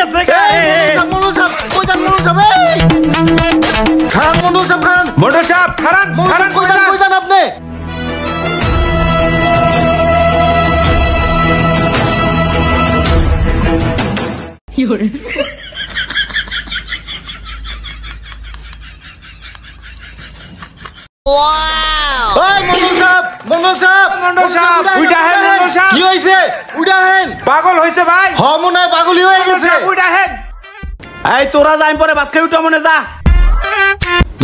গেছে মন্ডল সাহেব কই যান মন্ডল সাহেব খারান মন্ডল সাহেব খারান মন্ডল সাহেব খারান খারান কই যান আপনি পাগল হইছে ভাই মনে হয় পাগলই হয়ে গেছে এই তোরা যাই পরে ভাত খাই উঠা মনে যা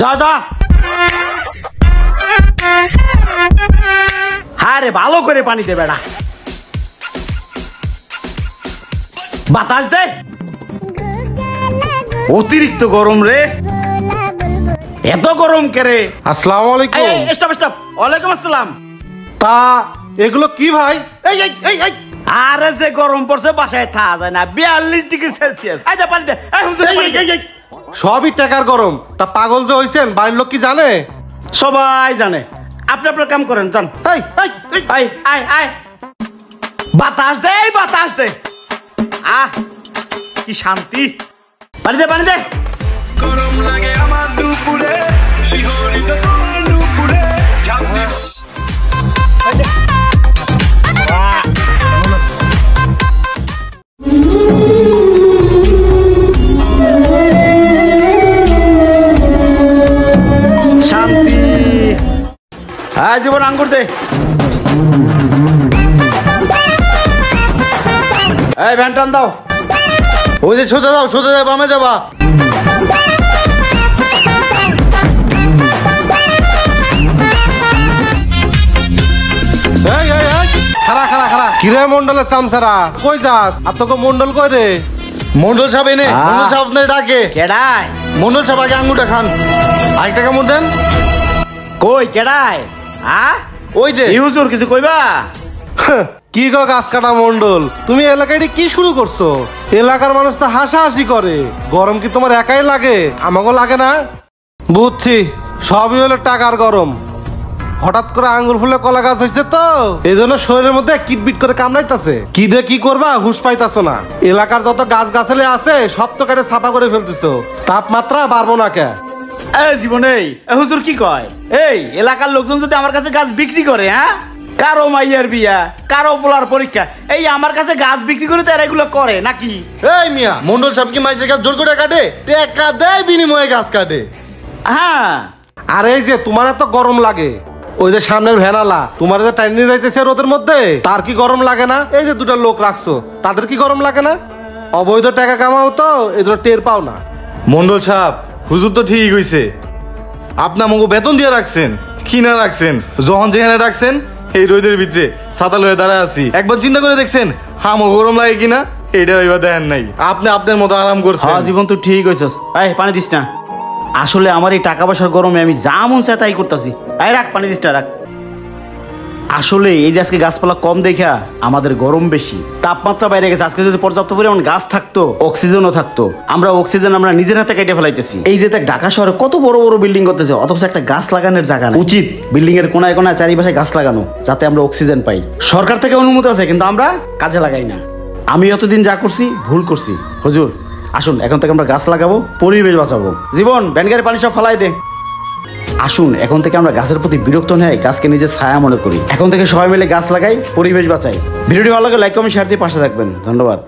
যা যা হ্যাঁ রে ভালো করে পানি দে বেড়া বাতাস দে অতিরিক্ত গরম রে এত গরম কে রে আসসালামু আলাইকুম স্টপ স্টপ ওয়ালাইকুম আসসালাম তা এগুলো কি ভাই এই এই এই এই আরে যে গরম পড়ছে বাসায় থাকা যায় না 42 ডিগ্রি সেলসিয়াস এই যা পানি দে এই হুজুর এই সবই টাকার গরম তা পাগল যে হইছেন বাড়ির লোক কি জানে সবাই জানে আপনি আপনার কাম করেন জান এই এই এই আয় আয় বাতাস দে বাতাস দে আহ কি শান্তি পানি দে গরম লাগে আমার দুপুরে শিহরিত তোমার দুপুরে শান্তি হ্যাঁ জীবন আঙ্গুর দে এই ভ্যানটান দাও ওই যে সোজা যাও বামে যাবা খারা কিরে মন্ডলের সামসারা কই যাস আর তোকে মন্ডল কই রে মন্ডল সাহেব এনে মন্ডল সাহেব আপনার ডাকে কেডাই মন্ডল সাহেব আগে আঙ্গুরটা খান আরেকটা কেমন দেন কই কেডাই হ্যাঁ ওই যে এই হুজুর কিছু কইবা কি গো গাছ কাটা মন্ডল তুমি এলাকায় কি শুরু করছো এলাকার মানুষ তো হাসাহাসি করে গরম কি তোমার একাই লাগে আমাকেও লাগে না বুঝছি সবই হলো টাকার গরম হঠাৎ করে আঙ্গুর ফুলে কলা গাছ হয়েছে তো এই জন্য শরীরের মধ্যে কিটবিট করে কামড়াইতেছে কি দিয়ে কি করবা হুঁশ পাইতাছো না এলাকার যত গাছ গাছালি আছে সব তো কেটে ছাপা করে ফেলতেছো তাপমাত্রা বাড়বো না কে এই জীবন এই হুজুর কি কয় এই এলাকার লোকজন যদি আমার কাছে গাছ বিক্রি করে হ্যাঁ কারো মাইয়ার বিয়া কারো পোলার পরীক্ষা এই আমার কাছে গাছ বিক্রি করে তারা এগুলো করে নাকি এই মিয়া মন্ডল সাহেব কি মাইসের গাছ জোর করে কাটে টাকা দেয় বিনিময়ে গাছ কাটে হ্যাঁ আর এই যে তোমার এত গরম লাগে ওই যে সামনের ভ্যানালা তোমার যে টাইম নিয়ে যাইতেছে রোদের মধ্যে তার কি গরম লাগে না এই যে দুটা লোক রাখছো তাদের কি গরম লাগে না অবৈধ টাকা কামাও তো এই জন্য টের পাও না মন্ডল সাহেব হুজুর তো ঠিকই কইছে আপনি আমাকে বেতন দিয়ে রাখছেন কি না রাখছেন যখন যেখানে রাখছেন এই রোদের ভিতরে ছাতা লয়ে দাঁড়ায় আছি একবার চিন্তা করে দেখছেন আমার গরম লাগে কিনা এটা এবার দেখেন নাই আপনি আপনার মতো আরাম করছেন জীবন তুই ঠিক কইছস এই পানি দিস না আসলে আমার এই টাকা পয়সার গরমে আমি যা মন চাই তাই করতেছি এই রাখ পানি দিস না রাখ আসলে এই যে আজকে গাছপালা কম দেখা আমাদের গরম বেশি তাপমাত্রা বাইরে গেছে আজকে যদি পর্যাপ্ত পরিমাণ গাছ থাকতো অক্সিজেনও থাকতো আমরা অক্সিজেন আমরা নিজের হাতে কেটে ফেলাইতেছি এই যে ঢাকা শহরে কত বড় বড় বিল্ডিং করতেছে অথচ একটা গাছ লাগানোর জায়গা না উচিত বিল্ডিং এর কোনায় কোনায় চারিপাশে গাছ লাগানো যাতে আমরা অক্সিজেন পাই সরকার থেকে অনুমতি আছে কিন্তু আমরা কাজে লাগাই না আমি এতদিন যা করছি ভুল করছি হুজুর আসুন এখন থেকে আমরা গাছ লাগাবো পরিবেশ বাঁচাবো জীবন ব্যানগাড়ি পানি সব ফেলাই দে আসুন এখন থেকে আমরা গাছের প্রতি বিরক্ত নয় গাছকে নিজের ছায়া মনে করি এখন থেকে সবাই মিলে গাছ লাগাই পরিবেশ বাঁচাই ভিডিওটি ভালো লাগে লাইক কমেন্ট শেয়ার দিয়ে পাশে থাকবেন ধন্যবাদ।